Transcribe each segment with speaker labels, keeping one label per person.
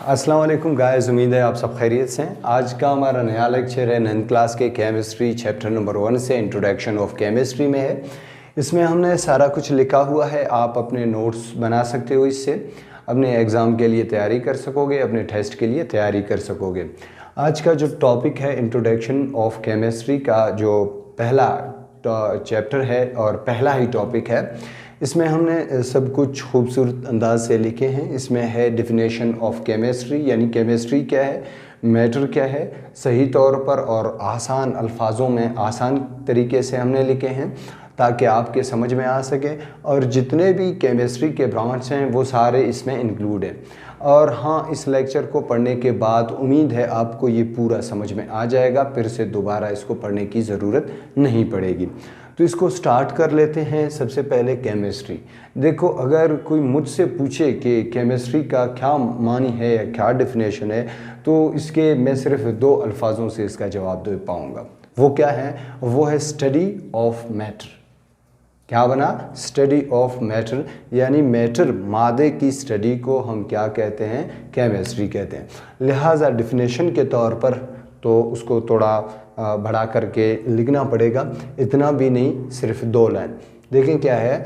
Speaker 1: अस्सलाम वालेकुम गाइस, उम्मीद है आप सब खैरियत से हैं। आज का हमारा नया लेक्चर है 9th क्लास के केमिस्ट्री चैप्टर नंबर 1 से इंट्रोडक्शन ऑफ केमिस्ट्री में है। इसमें हमने सारा कुछ लिखा हुआ है, आप अपने नोट्स बना सकते हो, इससे अपने एग्ज़ाम के लिए तैयारी कर सकोगे, अपने टेस्ट के लिए तैयारी कर सकोगे। आज का जो टॉपिक है इंट्रोडक्शन ऑफ केमिस्ट्री का जो पहला चैप्टर है और पहला ही टॉपिक है, इसमें हमने सब कुछ खूबसूरत अंदाज से लिखे हैं। इसमें है डेफिनेशन ऑफ केमिस्ट्री, यानी केमिस्ट्री क्या है, मैटर क्या है, सही तौर पर और आसान अल्फाजों में आसान तरीके से हमने लिखे हैं ताकि आपके समझ में आ सके। और जितने भी केमिस्ट्री के ब्रांच हैं वो सारे इसमें इंक्लूड हैं। और हाँ, इस लेक्चर को पढ़ने के बाद उम्मीद है आपको ये पूरा समझ में आ जाएगा, फिर से दोबारा इसको पढ़ने की ज़रूरत नहीं पड़ेगी। तो इसको स्टार्ट कर लेते हैं। सबसे पहले केमिस्ट्री। देखो, अगर कोई मुझसे पूछे कि केमिस्ट्री का क्या मानी है या क्या डेफिनेशन है, तो इसके मैं सिर्फ दो अल्फाजों से इसका जवाब दे पाऊँगा। वो क्या है? वो है स्टडी ऑफ मैटर। क्या बना? स्टडी ऑफ मैटर, यानी मैटर मादे की स्टडी को हम क्या कहते हैं? केमिस्ट्री कहते हैं। लिहाजा डेफिनेशन के तौर पर तो उसको थोड़ा बढ़ा करके लिखना पड़ेगा, इतना भी नहीं, सिर्फ 2 लाइन। देखें क्या है,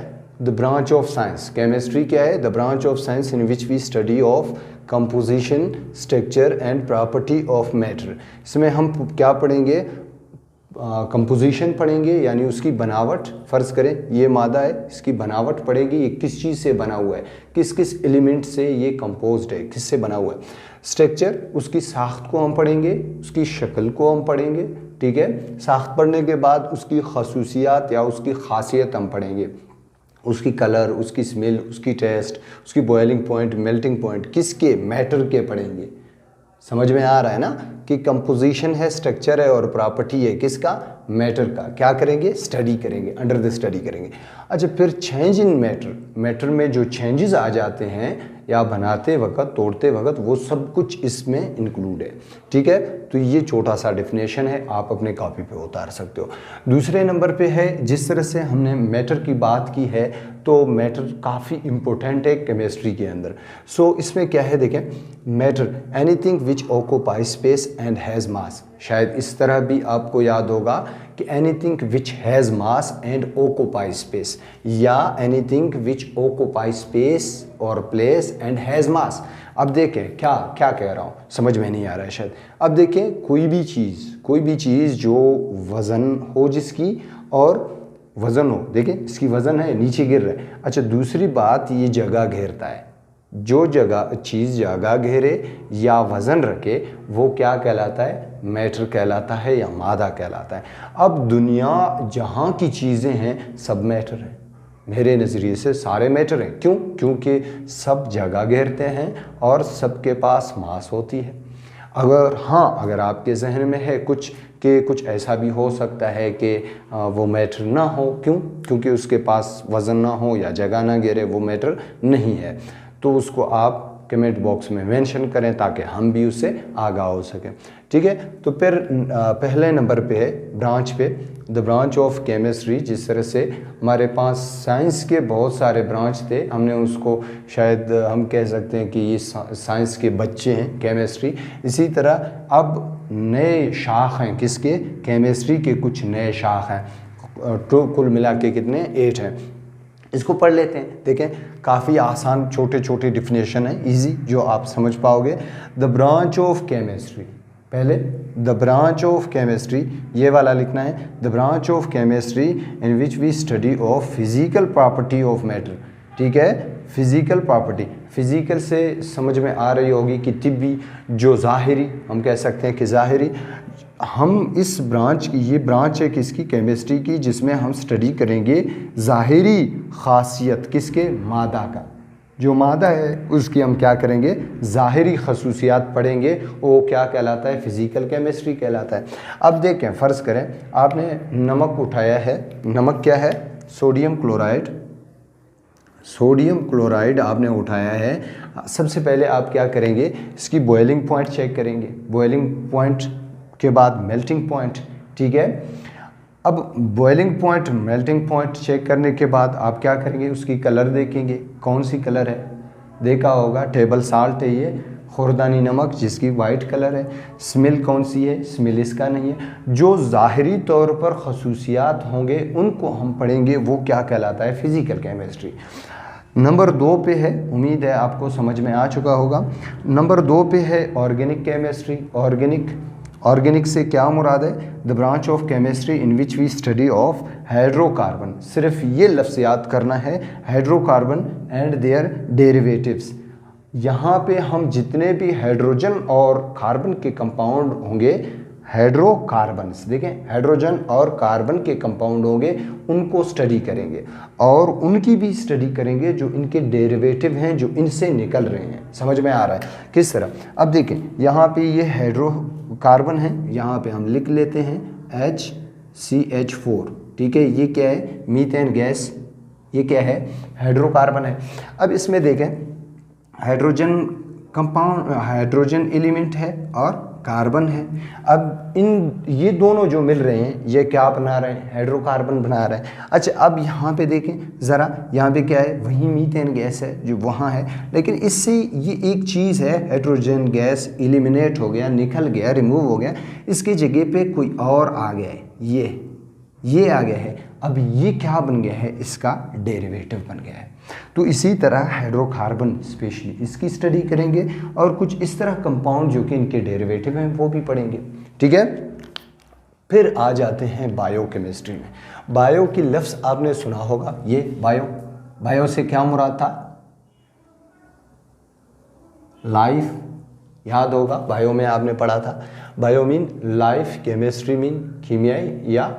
Speaker 1: the branch of science. Chemistry क्या है? The branch of science in which we study of composition, structure and property of matter. इसमें हम क्या पढ़ेंगे? कंपोजिशन पढ़ेंगे, यानी उसकी बनावट। फ़र्ज़ करें ये मादा है, इसकी बनावट पड़ेगी, ये किस चीज़ से बना हुआ है, किस किस एलिमेंट से ये कंपोज्ड है, किससे बना हुआ है। स्ट्रक्चर, उसकी साख्त को हम पढ़ेंगे, उसकी शक्ल को हम पढ़ेंगे, ठीक है। साख्त पढ़ने के बाद उसकी खसूसियात या उसकी खासियत हम पढ़ेंगे, उसकी कलर, उसकी स्मेल, उसकी टेस्ट, उसकी बॉइलिंग पॉइंट, मेल्टिंग पॉइंट, किसके? मैटर के पढ़ेंगे। समझ में आ रहा है ना कि कंपोजिशन है, स्ट्रक्चर है और प्रॉपर्टी है किसका? मैटर का। क्या करेंगे? स्टडी करेंगे, अंडर द स्टडी करेंगे। अच्छा, फिर चेंज इन मैटर। मैटर में जो चेंजेस आ जाते हैं या बनाते वक्त, तोड़ते वक्त, वो सब कुछ इसमें इंक्लूड है, ठीक है। तो ये छोटा सा डेफिनेशन है, आप अपने कॉपी पे उतार सकते हो। दूसरे नंबर पे है, जिस तरह से हमने मैटर की बात की है, तो मैटर काफ़ी इम्पोर्टेंट है केमिस्ट्री के अंदर। सो इसमें क्या है, देखें, matter anything which occupy space and has मास। शायद इस तरह भी आपको याद होगा कि anything which has mass and occupy space, या एनीथिंग विच ऑक्यूपाई स्पेस और प्लेस एंड हैज़ मास। अब देखें क्या क्या कह रहा हूँ, समझ में नहीं आ रहा है शायद। अब देखें, कोई भी चीज़ जो वज़न हो, जिसकी और वज़न हो, देखें इसकी वज़न है, नीचे गिर रहा है। अच्छा, दूसरी बात, ये जगह घेरता है। जो जगह चीज़ जगह घेरे या वज़न रखे, वो क्या कहलाता है? मैटर कहलाता है या मादा कहलाता है। अब दुनिया जहाँ की चीज़ें हैं सब मैटर हैं, मेरे नज़रिए से सारे मैटर हैं। क्यों? क्योंकि सब जगह घेरते हैं और सबके पास मास होती है। अगर आपके जहन में है कुछ ऐसा भी हो सकता है कि वो मैटर ना हो। क्यों? क्योंकि उसके पास वज़न ना हो या जगह ना घेरे, वो मैटर नहीं है। तो उसको आप कमेंट बॉक्स में मेंशन करें ताकि हम भी उससे आगाह हो सकें, ठीक है। तो फिर पहले नंबर पे है ब्रांच पे, द ब्रांच ऑफ केमिस्ट्री। जिस तरह से हमारे पास साइंस के बहुत सारे ब्रांच थे, हमने उसको शायद हम कह सकते हैं कि ये साइंस के बच्चे हैं केमिस्ट्री। इसी तरह अब नए शाख हैं किसके? केमिस्ट्री के कुछ नए शाख हैं। तो कुल मिला के कितने? 8 हैं। इसको पढ़ लेते हैं। देखें, काफ़ी आसान छोटे छोटे डिफिनेशन है, इजी, जो आप समझ पाओगे। द ब्रांच ऑफ केमिस्ट्री, पहले द ब्रांच ऑफ केमिस्ट्री ये वाला लिखना है। The branch of chemistry in which we study of physical property of matter, ठीक है। फिजिकल प्रॉपर्टी, फिजिकल से समझ में आ रही होगी कि तिब्बी, जो ज़ाहिरी, हम कह सकते हैं कि ज़ाहिरी। हम इस ब्रांच की, ये ब्रांच है किसकी? केमिस्ट्री की, जिसमें हम स्टडी करेंगे ज़ाहिरी खासियत किसके? मादा का। जो मादा है उसकी हम क्या करेंगे? ज़ाहिरी खसूसियात पढ़ेंगे। वो क्या कहलाता है? फिज़िकल केमिस्ट्री कहलाता है। अब देखें, फ़र्ज़ करें आपने नमक उठाया है। नमक क्या है? Sodium chloride. सोडियम क्लोराइड आपने उठाया है। सबसे पहले आप क्या करेंगे? इसकी बॉइलिंग पॉइंट चेक करेंगे। बॉइलिंग पॉइंट के बाद मेल्टिंग पॉइंट, ठीक है। अब boiling point, melting point check करने के बाद आप क्या करेंगे? उसकी कलर देखेंगे, कौन सी कलर है? देखा होगा, टेबल साल्ट है ये, खुर्दानी नमक जिसकी वाइट कलर है। स्मेल कौन सी है? स्मेल इसका नहीं है। जो ज़ाहिरी तौर पर खसूसियात होंगे उनको हम पढ़ेंगे, वो क्या कहलाता है? Physical chemistry. नंबर 2 पे है, उम्मीद है आपको समझ में आ चुका होगा। नंबर 2 पे है ऑर्गेनिक केमिस्ट्री। ऑर्गेनिक से क्या मुराद है? The branch of chemistry in which we study of hydrocarbon. सिर्फ ये लफ्ज़ याद करना है, हाइड्रोकार्बन एंड देयर डेरिवेटिव्स। यहाँ पे हम जितने भी हाइड्रोजन और कार्बन के कंपाउंड होंगे, हाइड्रोकार्बन्स, देखें हाइड्रोजन और कार्बन के कंपाउंड होंगे, उनको स्टडी करेंगे और उनकी भी स्टडी करेंगे जो इनके डेरिवेटिव हैं, जो इनसे निकल रहे हैं। समझ में आ रहा है किस तरह? अब देखें यहाँ पे ये हाइड्रोकार्बन है, यहाँ पे हम लिख लेते हैं HCH4, ठीक है। ये क्या है? Methane gas. ये क्या है? हाइड्रोकार्बन है। अब इसमें देखें हाइड्रोजन कंपाउंड, हाइड्रोजन एलिमेंट है और कार्बन है। अब ये दोनों जो मिल रहे हैं ये क्या बना रहे हैं? हाइड्रोकार्बन बना रहे हैं। अच्छा, अब यहाँ पे देखें ज़रा, यहाँ पे क्या है? वही मीथेन गैस है जो वहाँ है, लेकिन इससे ये एक चीज़ है, हाइड्रोजन गैस एलिमिनेट हो गया, निकल गया, रिमूव हो गया, इसकी जगह पे कोई और आ गया है, ये आ गया है। अब ये क्या बन गया है? इसका डेरिवेटिव बन गया है। तो इसी तरह हाइड्रोकार्बन स्पेशली इसकी स्टडी करेंगे और कुछ इस तरह कंपाउंड जो कि इनके डेरिवेटिव हैं वो भी पढ़ेंगे, ठीक है। फिर आ जाते हैं बायोकेमिस्ट्री में। बायो की लफ्ज़ आपने सुना होगा, ये बायो से क्या मुराद था? लाइफ, याद होगा बायो में आपने पढ़ा था। Bio mean life, chemistry mean कीमियाई या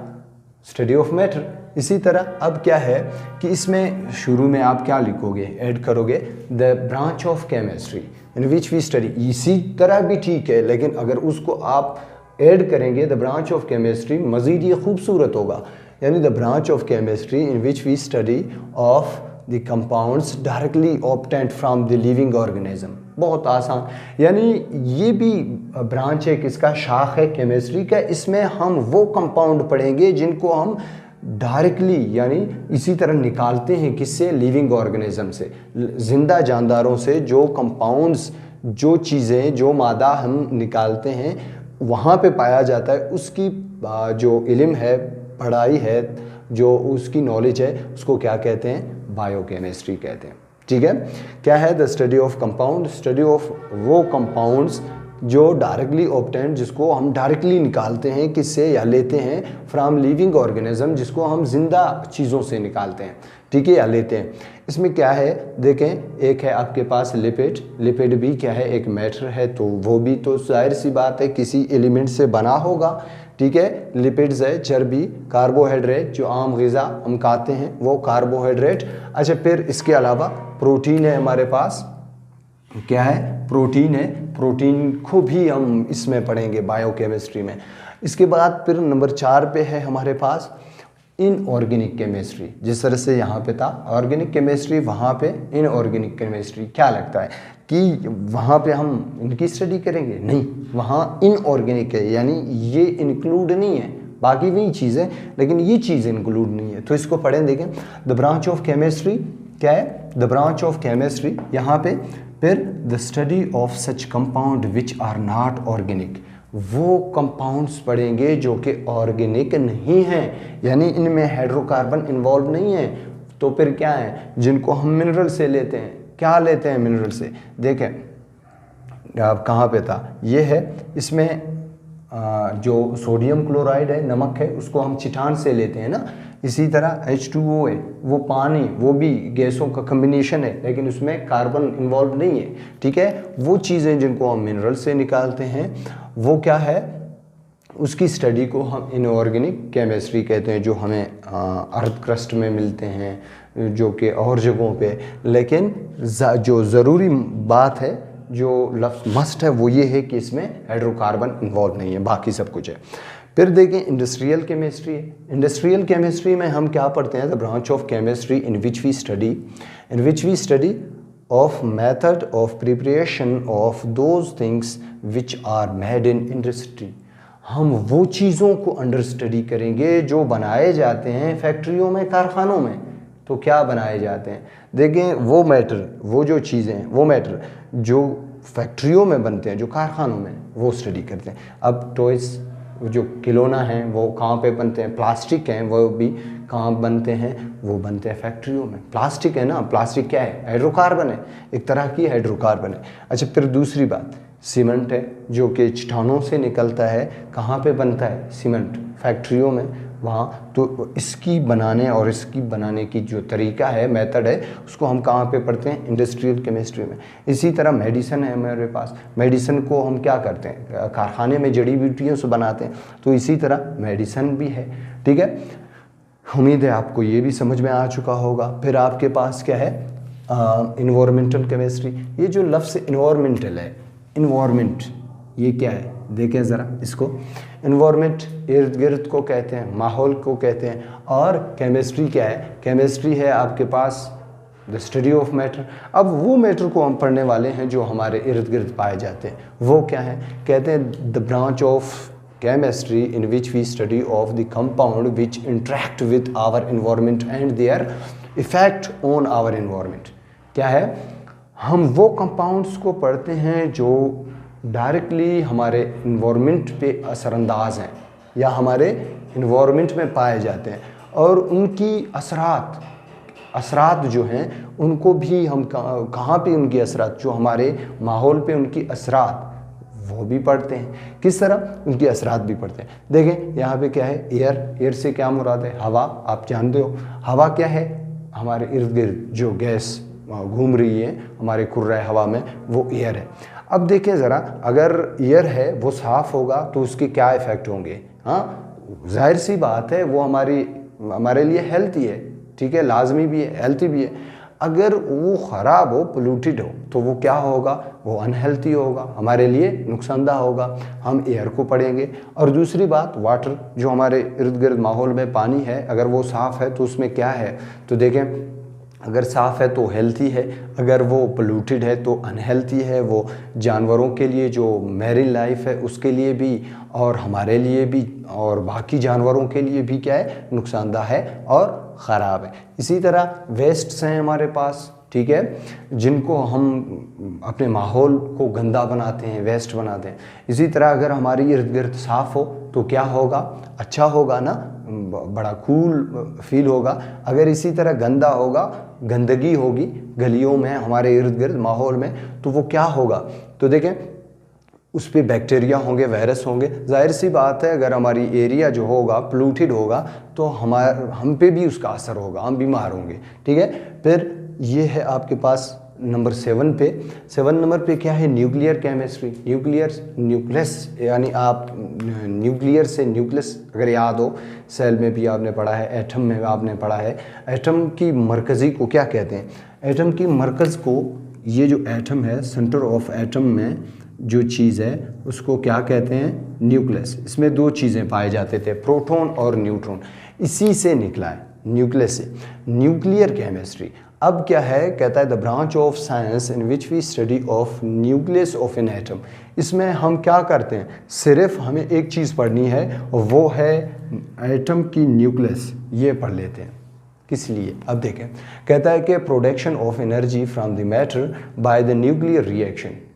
Speaker 1: स्टडी ऑफ मैटर। इसी तरह अब क्या है कि इसमें शुरू में आप क्या लिखोगे? ऐड करोगे the branch of chemistry in which we study. इसी तरह भी ठीक है, लेकिन अगर उसको आप ऐड करेंगे द ब्रांच ऑफ केमिस्ट्री, मज़ीद ये खूबसूरत होगा। यानी the branch of chemistry in which we study of the compounds directly obtained from the living organism. बहुत आसान, यानी ये भी ब्रांच है किसका? शाख है केमिस्ट्री का। इसमें हम वो कंपाउंड पढ़ेंगे जिनको हम डायरेक्टली यानी इसी तरह निकालते हैं, किससे? लिविंग ऑर्गेनिज्म से, जिंदा जानदारों से। जो कंपाउंड्स, जो चीज़ें, जो मादा हम निकालते हैं वहाँ पे पाया जाता है, उसकी जो इल्म है, पढ़ाई है, जो उसकी नॉलेज है, उसको क्या कहते हैं? बायोकेमिस्ट्री कहते हैं, ठीक है। क्या है? The study of compound, study of वो कंपाउंड्स जो डायरेक्टली ऑब्टेन्ड, जिसको हम डायरेक्टली निकालते हैं, किससे? या लेते हैं फ्रॉम लिविंग ऑर्गेनिज्म, जिसको हम जिंदा चीज़ों से निकालते हैं, ठीक है, या लेते हैं। इसमें क्या है? देखें, एक है आपके पास लिपिड भी क्या है? एक मैटर है, तो वो भी तो जाहिर सी बात है किसी एलिमेंट से बना होगा, ठीक है। लिपिड्स है, चर्बी, कार्बोहाइड्रेट, जो आम ग़िज़ा हम खाते हैं वो कार्बोहाइड्रेट। अच्छा, फिर इसके अलावा प्रोटीन है हमारे पास। क्या है? प्रोटीन है। प्रोटीन को भी हम इसमें पढ़ेंगे बायोकेमिस्ट्री में। इसके बाद फिर नंबर 4 पे है हमारे पास इनऑर्गेनिक केमिस्ट्री। जिस तरह से यहाँ पे था ऑर्गेनिक केमिस्ट्री, वहाँ पे इनऑर्गेनिक केमिस्ट्री। क्या लगता है कि वहाँ पे हम इनकी स्टडी करेंगे? नहीं, वहाँ इनऑर्गेनिक है, यानी ये इंक्लूड नहीं है, बाकी वही चीज़ें, लेकिन ये चीज़ इंक्लूड नहीं है। तो इसको पढ़ें, देखें द ब्रांच ऑफ केमिस्ट्री। क्या है? The branch of chemistry. यहाँ पे फिर the study of such compound which are not organic. वो कंपाउंड्स पढ़ेंगे जो कि ऑर्गेनिक नहीं हैं, यानी इनमें हाइड्रोकार्बन इन्वॉल्व नहीं है। तो फिर क्या है? जिनको हम मिनरल से लेते हैं। क्या लेते हैं मिनरल से? देखें आप कहाँ पे था, ये है। इसमें जो सोडियम क्लोराइड है, नमक है, उसको हम चिटान से लेते हैं ना। इसी तरह H2O है, वो पानी, वो भी गैसों का कम्बिनेशन है, लेकिन उसमें कार्बन इन्वॉल्व नहीं है, ठीक है। वो चीज़ें जिनको हम मिनरल से निकालते हैं, वो क्या है? उसकी स्टडी को हम इनऑर्गेनिक केमिस्ट्री कहते हैं, जो हमें अर्थ क्रस्ट में मिलते हैं, जो कि और जगहों पे। लेकिन जो ज़रूरी बात है, जो लफ्ज़ मस्ट है, वो ये है कि इसमें हाइड्रोकार्बन इन्वॉल्व नहीं है, बाकी सब कुछ है। फिर देखें इंडस्ट्रियल केमिस्ट्री है। इंडस्ट्रियल केमिस्ट्री में हम क्या पढ़ते हैं? The branch of chemistry in which we study of method of preparation of those things which are made in industry. हम वो चीज़ों को अंडर स्टडी करेंगे जो बनाए जाते हैं फैक्ट्रियों में, कारखानों में। तो क्या बनाए जाते हैं? देखें वो मैटर, वो जो चीज़ें, वो मैटर जो फैक्ट्रियों में बनते हैं, जो कारखानों में, वो स्टडी करते हैं। अब टॉयज़ जो खिलौना हैं वो कहाँ पे बनते हैं, प्लास्टिक हैं वो भी कहाँ बनते हैं, वो बनते हैं फैक्ट्रियों में। प्लास्टिक है ना, प्लास्टिक क्या है, हाइड्रोकार्बन है, एक तरह की हाइड्रोकार्बन है। अच्छा, फिर दूसरी बात सीमेंट है, जो कि चट्टानों से निकलता है, कहाँ पे बनता है सीमेंट, फैक्ट्रियों में, वहाँ। तो इसकी बनाने और इसकी बनाने की जो तरीका है, मेथड है, उसको हम कहाँ पे पढ़ते हैं, इंडस्ट्रियल केमिस्ट्री में। इसी तरह मेडिसिन है हमारे पास, मेडिसिन को हम क्या करते हैं, कारखाने में जड़ी बूटियों से बनाते हैं, तो इसी तरह मेडिसिन भी है। ठीक है, उम्मीद है आपको ये भी समझ में आ चुका होगा। फिर आपके पास क्या है, इन्वायरमेंटल केमिस्ट्री। ये जो लफ्ज़ इन्वायरमेंटल है, इन्वायरमेंट ये क्या है, देखें ज़रा इसको। इन्वायरमेंट इर्द गिर्द को कहते हैं, माहौल को कहते हैं। और केमिस्ट्री क्या है, केमिस्ट्री है आपके पास द स्टडी ऑफ मैटर। अब वो मैटर को हम पढ़ने वाले हैं जो हमारे इर्द गिर्द पाए जाते हैं, वो क्या है, कहते हैं the branch of chemistry in which we study of the compound which interact with our environment and their effect on our environment. क्या है, हम वो कंपाउंड्स को पढ़ते हैं जो डायरेक्टली हमारे इन्वायरमेंट पे असरअंदाज हैं या हमारे इन्वायरमेंट में पाए जाते हैं, और उनकी असरात जो हैं उनको भी हम कहाँ पे उनकी असरात, जो हमारे माहौल पे उनकी असरात, वो भी पढ़ते हैं। किस तरह, उनकी असरात भी पढ़ते हैं। देखें यहाँ पे क्या है, एयर से क्या मुराद है, हवा। आप जानते हो हवा क्या है, हमारे इर्द गिर्द जो गैस घूम रही है हमारे कुर्रे हवा में, वो एयर है। अब देखें ज़रा, अगर एयर है वो साफ़ होगा तो उसके क्या इफ़ेक्ट होंगे। हाँ, जाहिर सी बात है, वो हमारे लिए हेल्थी है, ठीक है, लाजमी भी है, हेल्थी भी है। अगर वो ख़राब हो, पोल्यूटेड हो, तो वो क्या होगा, वो अनहेल्थी होगा, हमारे लिए नुकसानदा होगा। हम एयर को पढ़ेंगे। और दूसरी बात, वाटर, जो हमारे इर्द गिर्द माहौल में पानी है, अगर वो साफ़ है तो उसमें क्या है, तो देखें अगर साफ़ है तो हेल्थी है, अगर वो पोल्यूटेड है तो अनहेल्थी है। वो जानवरों के लिए, जो मैरीन लाइफ है उसके लिए भी, और हमारे लिए भी, और बाकी जानवरों के लिए भी क्या है, नुकसानदा है और ख़राब है। इसी तरह वेस्ट्स हैं हमारे पास, ठीक है, जिनको हम अपने माहौल को गंदा बनाते हैं, वेस्ट बनाते हैं। इसी तरह अगर हमारी इर्द गिर्द साफ़ हो तो क्या होगा, अच्छा होगा ना, बड़ा कूल फील होगा। अगर इसी तरह गंदा होगा, गंदगी होगी गलियों में, हमारे इर्द गिर्द माहौल में, तो वो क्या होगा, तो देखें उस पर बैक्टीरिया होंगे, वायरस होंगे। जाहिर सी बात है, अगर हमारी एरिया जो होगा पोल्यूटेड होगा तो हम पे भी उसका असर होगा, हम बीमार होंगे। ठीक है, फिर ये है आपके पास नंबर 7 पे। 7 नंबर पे क्या है, न्यूक्लियर केमिस्ट्री। न्यूक्लियस यानी आप न्यूक्लियर से न्यूक्लियस अगर याद हो, सेल में भी आपने पढ़ा है, एटम में आपने पढ़ा है। एटम की मरकज़ी को क्या कहते हैं, एटम की मरकज़ को, ये जो एटम है, सेंटर ऑफ एटम में जो चीज़ है उसको क्या कहते हैं, न्यूक्लियस। इसमें 2 चीज़ें पाए जाते थे, प्रोटॉन और न्यूट्रॉन, इसी से निकला है, न्यूक्लियस से, न्यूक्लियर केमिस्ट्री। अब क्या है, कहता है the branch of science in which we study of nucleus of an atom. इसमें हम क्या करते हैं, सिर्फ हमें एक चीज़ पढ़नी है, वो है एटम की न्यूक्लियस, ये पढ़ लेते हैं। किस लिए, अब देखें, कहता है कि production of energy from the matter by the nuclear reaction.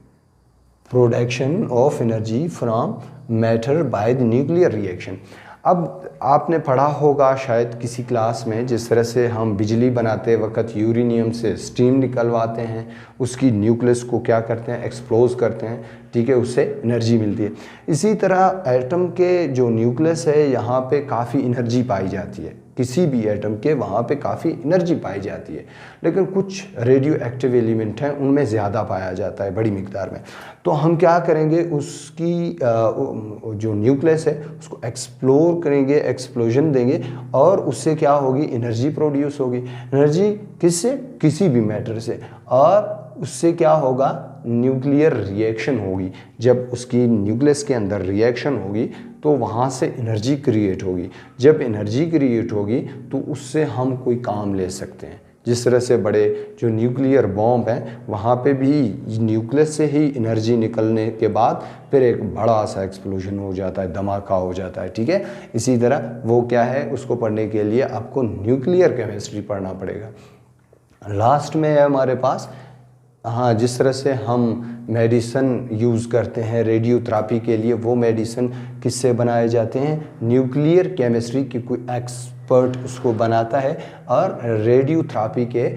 Speaker 1: Production of energy from matter by the nuclear reaction. अब आपने पढ़ा होगा शायद किसी क्लास में, जिस तरह से हम बिजली बनाते वक्त यूरेनियम से स्टीम निकलवाते हैं, उसकी न्यूक्लियस को क्या करते हैं, एक्सप्लोज करते हैं, ठीक है, उससे एनर्जी मिलती है। इसी तरह एटम के जो न्यूक्लियस है, यहाँ पे काफ़ी एनर्जी पाई जाती है, किसी भी एटम के वहाँ पे काफ़ी एनर्जी पाई जाती है। लेकिन कुछ रेडियो एक्टिव एलिमेंट हैं, उनमें ज़्यादा पाया जाता है, बड़ी मिकदार में। तो हम क्या करेंगे, उसकी जो न्यूक्लियस है उसको एक्सप्लोर करेंगे, एक्सप्लोजन देंगे, और उससे क्या होगी, एनर्जी प्रोड्यूस होगी। एनर्जी किससे, किसी भी मैटर से, और उससे क्या होगा, न्यूक्लियर रिएक्शन होगी। जब उसकी न्यूक्लियस के अंदर रिएक्शन होगी तो वहाँ से एनर्जी क्रिएट होगी। जब एनर्जी क्रिएट होगी तो उससे हम कोई काम ले सकते हैं। जिस तरह से बड़े जो न्यूक्लियर बॉम्ब हैं, वहाँ पे भी न्यूक्लियस से ही एनर्जी निकलने के बाद फिर एक बड़ा सा एक्सप्लोजन हो जाता है, धमाका हो जाता है, ठीक है। इसी तरह वो क्या है, उसको पढ़ने के लिए आपको न्यूक्लियर केमिस्ट्री पढ़ना पड़ेगा। लास्ट में है हमारे पास हाँ, जिस तरह से हम मेडिसन यूज़ करते हैं रेडियोथेरेपी के लिए, वो मेडिसन किससे बनाए जाते हैं? न्यूक्लियर केमिस्ट्री की कोई एक्सपर्ट उसको बनाता है और रेडियोथेरेपी के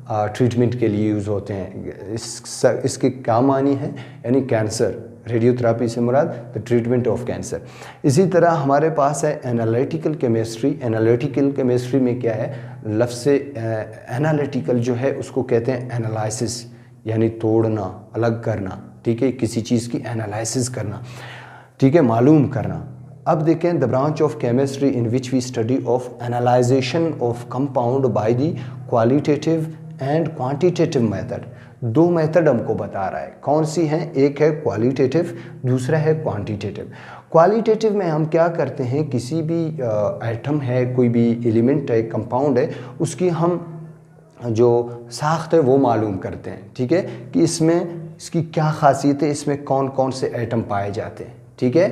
Speaker 1: ट्रीटमेंट के लिए यूज़ होते हैं। इसके क्या मानी है? यानी कैंसर, रेडियोथेरेपी से मुराद द ट्रीटमेंट ऑफ कैंसर। इसी तरह हमारे पास है एनालिटिकल केमिस्ट्री। एनालिटिकल केमिस्ट्री में क्या है? लफ्ज़ से एनालिटिकल जो है उसको कहते हैं एनालिसिस, यानी तोड़ना, अलग करना, ठीक है, किसी चीज़ की एनालिसिस करना, ठीक है, मालूम करना। अब देखें, the branch of chemistry in which we study of analysation of compound by the qualitative and quantitative method. दो मेथड हमको बता रहा है, कौन सी हैं? एक है क्वालिटेटिव, दूसरा है क्वांटिटेटिव। क्वालिटेटिव में हम क्या करते हैं, किसी भी एटम है, कोई भी एलिमेंट है, कंपाउंड है, उसकी हम जो साख्त है वो मालूम करते हैं, ठीक है, कि इसमें इसकी क्या खासियत है, इसमें कौन कौन से एटम पाए जाते हैं, ठीक है,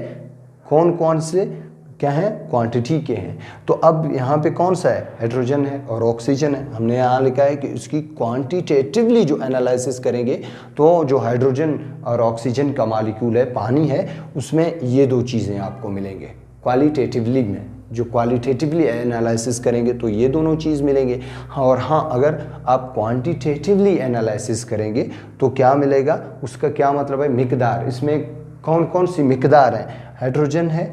Speaker 1: कौन कौन से क्या हैं, क्वांटिटी के हैं। तो अब यहाँ पे कौन सा है? हाइड्रोजन है और ऑक्सीजन है। हमने यहाँ लिखा है कि उसकी क्वांटिटेटिवली जो एनालिसिस करेंगे तो जो हाइड्रोजन और ऑक्सीजन का मॉलिक्यूल है, पानी है, उसमें ये दो चीज़ें आपको मिलेंगे। क्वालिटेटिवली में जो क्वालिटेटिवली एनालिसिस करेंगे तो ये दोनों चीज़ मिलेंगे। और हाँ, अगर आप क्वांटिटेटिवली एनालिसिस करेंगे तो क्या मिलेगा? उसका क्या मतलब है? मिकदार। इसमें कौन कौन सी मिकदार हैं? हाइड्रोजन है,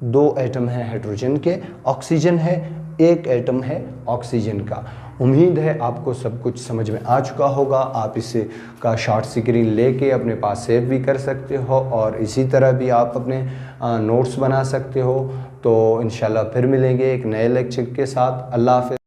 Speaker 1: 2 एटम है हाइड्रोजन के, ऑक्सीजन है, 1 एटम है ऑक्सीजन का। उम्मीद है आपको सब कुछ समझ में आ चुका होगा। आप इसे का शॉर्ट स्क्रीन लेके अपने पास सेव भी कर सकते हो और इसी तरह भी आप अपने नोट्स बना सकते हो। तो इंशाल्लाह फिर मिलेंगे एक नए लेक्चर के साथ। अल्लाह हाफ़िज़।